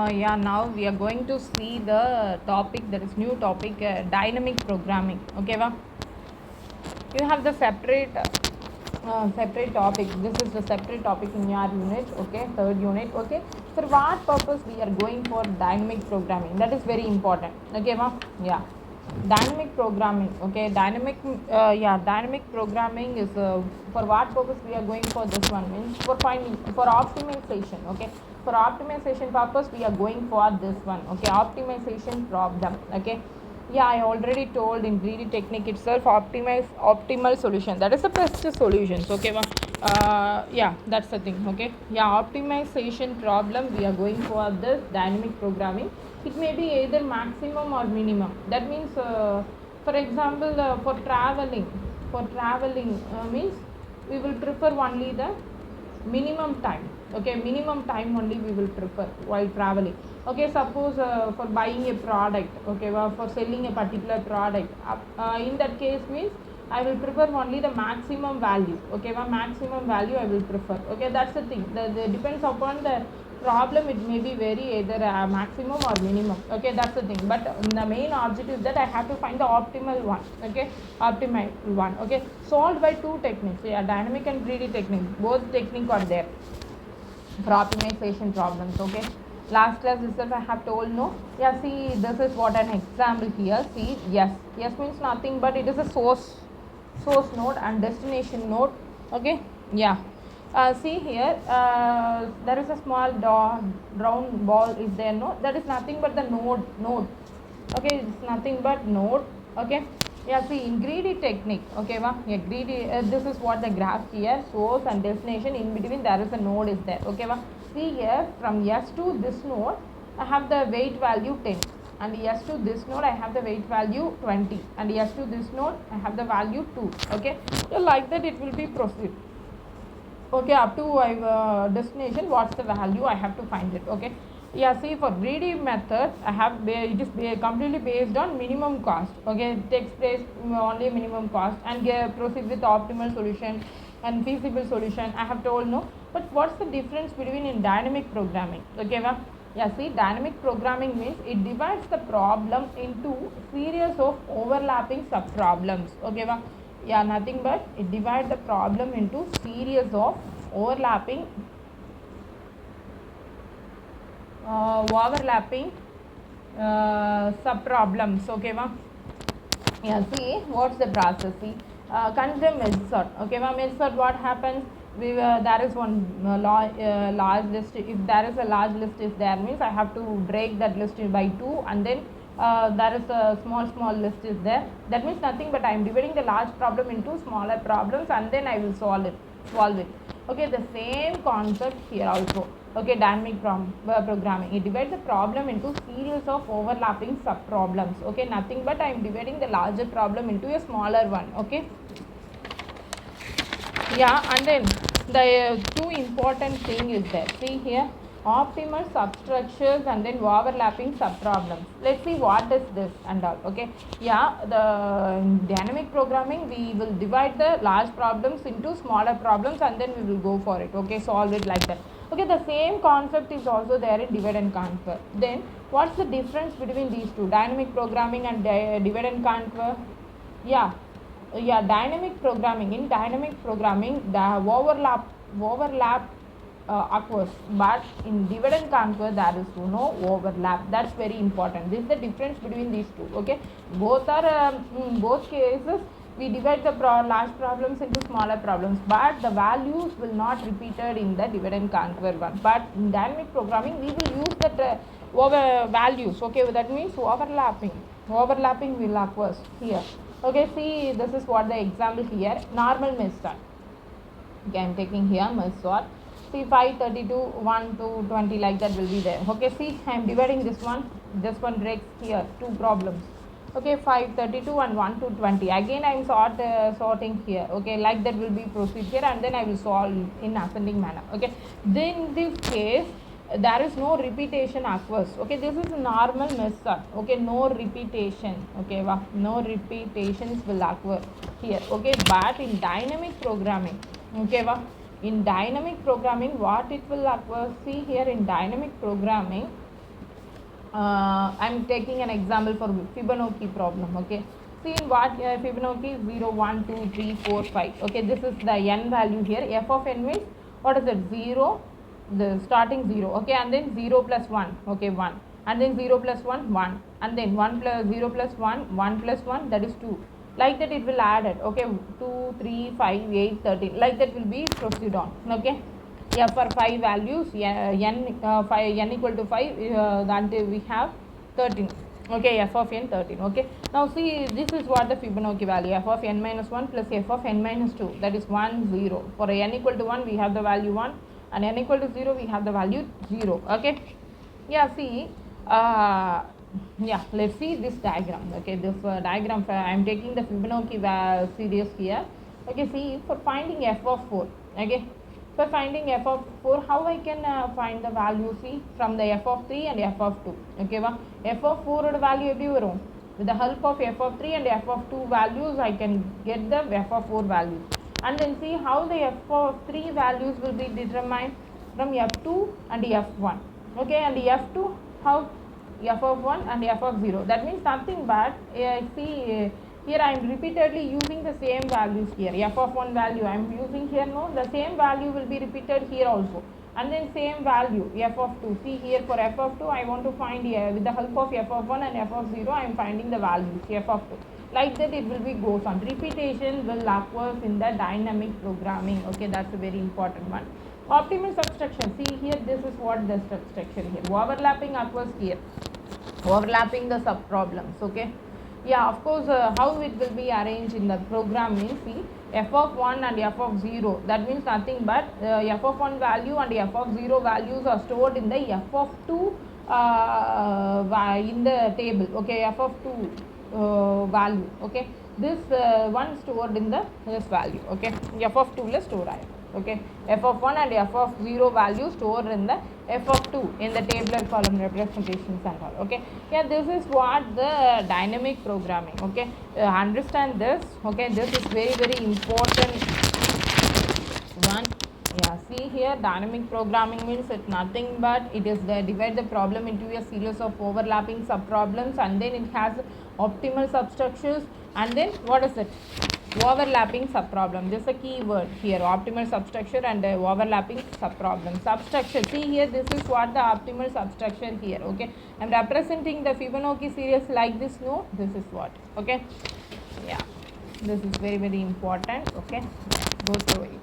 Yeah, now we are going to see the topic, that is new topic, dynamic programming. Okay, va? You have the separate topic. This is the separate topic in your unit. Okay, third unit. Okay, for what purpose we are going for dynamic programming? That is very important. Okay, va? Yeah, dynamic programming. Okay, dynamic programming is for what purpose we are going for this one, means for finding, for optimization. Okay, for optimization purpose we are going for this one. Okay, optimization problem. Okay, yeah, I already told in 3D technique itself, optimal solution, that is the best solutions. Okay, yeah, that's the thing. Okay, yeah, optimization problem we are going for this dynamic programming. It may be either maximum or minimum. That means for example, for traveling means we will prefer only the minimum time. Okay, minimum time only we will prefer while traveling. Okay, suppose for buying a product, okay, for selling a particular product, in that case means I will prefer only the maximum value. Okay, maximum value I will prefer. Okay, that's the thing. The depends upon the problem, it may be very either maximum or minimum. Okay, that's the thing, but the main objective is that I have to find the optimal one. Okay, optimal one. Okay, solved by two techniques. Yeah, dynamic and 3D technique, both technique are there for optimization problems. Okay, last class itself I have told, no, yeah, see, this is what an example here. See, yes means nothing but it is a source node and destination node. Okay, yeah, see here, there is a small round ball is there, no, that is nothing but the node. Okay, it's nothing but node. Okay, yeah, see, in greedy technique. Okay, yeah, greedy, this is what the graph here, source and destination, in between there is a node is there. Okay, see here, from S to this node I have the weight value 10, and yes to this node I have the weight value 20, and yes to this node I have the value 2. Okay, so like that it will be proceed. Okay, up to destination, what's the value I have to find it. Okay, yeah, see, for greedy method I have it is completely based on minimum cost. Okay, it takes place only minimum cost, and proceed with optimal solution and feasible solution, I have told, no. But what's the difference between in dynamic programming? Okay, yeah, see, dynamic programming means it divides the problem into series of overlapping sub problems. Okay, yeah, nothing but it divides the problem into series of overlapping sub problems. Okay, yeah, see, what's the process? See, consider measure. Okay, measure, what happens, there is one large list. If there is a large list is there, means I have to break that list by 2, and then there is a small list is there. That means nothing but I am dividing the large problem into smaller problems, and then I will solve it. Okay, the same concept here also. Okay, dynamic programming, it divides the problem into series of overlapping sub problems. Okay, nothing but I am dividing the larger problem into a smaller one. Okay, yeah, and then the two important thing is there. See here, optimal substructures and then overlapping sub problems. Let's see what is this and all. Okay, yeah, the dynamic programming we will divide the large problems into smaller problems, and then we will go for it. Okay, solve it like that. Okay, the same concept is also there in divide and conquer. Then what's the difference between these two, dynamic programming and divide and conquer? Yeah, dynamic programming, in dynamic programming the overlap occurs, but in divide and conquer there is no overlap. That's very important. This is the difference between these two. Okay, both are in both cases we divide the large problems into smaller problems, but the values will not repeated in the divide and conquer one. But in dynamic programming we will use that over values. Okay, that means overlapping will occur here. Okay, see, this is what the example here, normal method. Okay, I am taking here method. See, 5, 32, 1 to 20, like that will be there. Okay, see, I am dividing this one breaks here, two problems. Okay, 5, 32 and 1 to 20. Again I am sorting here. Okay, like that will be proceed here, and then I will solve in ascending manner. Okay, then in this case there is no repetition occurs. Okay, this is a normal method. Okay, no repetition. Okay, no repetitions will occur here. Okay, but in dynamic programming, okay, in dynamic programming what it will occur? See here, in dynamic programming I'm taking an example for Fibonacci problem. Okay, see in what Fibonacci 0, 1, 2, 3, 4, 5. Okay, this is the n value here. F of n means what is it? 0, the starting 0. Okay, and then 0 plus 1. Okay, 1, and then 0 plus 1, 1, and then 1 plus 0 plus 1, 1 plus 1, that is 2. Like that it will add it. Okay, 2, 3, 5, 8, 13. Like that will be proceed on. Okay. Yeah, for 5 values, yeah, n equal to 5, that we have 13. Okay, f of n 13. Okay, now see, this is what the Fibonacci value, f of n minus 1 plus f of n minus 2, that is 1, 0. For n equal to 1 we have the value 1, and n equal to 0 we have the value 0. Okay, yeah, see, yeah, let's see this diagram. Okay, this diagram, I am taking the Fibonacci series here. Okay, see, for finding f of 4. Okay, for finding f of 4, how I can find the value? See, from the f of 3 and f of 2. Okay, f of 4 value எப்படி வரும்? With the help of f of 3 and f of 2 values, I can get the f of 4 values. And then see how the f of 3 values will be determined from f2 and f1. Okay, and f2, how? F of 1 and f of 0. That means nothing but, see, here I am repeatedly using the same values here. F of 1 value I am using here, no, the same value will be repeated here also, and then same value f of 2. See here, for f of 2 I want to find here with the help of f of 1 and f of 0 I am finding the values f of 2. Like that it will be goes on. Repetition will occur in the dynamic programming. Okay, that's a very important one. Optimal subtraction. See here, this is what the subtraction here. Overlapping occurs here. Overlapping the sub problems. Okay. Yeah, of course, how it will be arranged in the program means, see, f of 1 and f of 0, that means nothing but f of 1 value and f of 0 values are stored in the f of 2 in the table. Okay, f of 2 value. Okay, this one stored in the this value. Okay, f of 2 is stored. Okay, f of 1 and f of 0 value stored in the f of 2 in the tabular column representations and all. Okay, yeah, this is what the dynamic programming. Okay, understand this. Okay, this is very, very important one. Yeah, see here, dynamic programming means it's nothing but it is the divide the problem into a series of overlapping sub problems, and then it has optimal substructures, and then what is it? Overlapping subproblem. This is a key word here, optimal substructure and overlapping subproblem. Substructure, see here, this is what the optimal substructure here. Okay, I am representing the Fibonacci series like this. No, this is what. Okay, yeah, this is very, very important. Okay, go through it.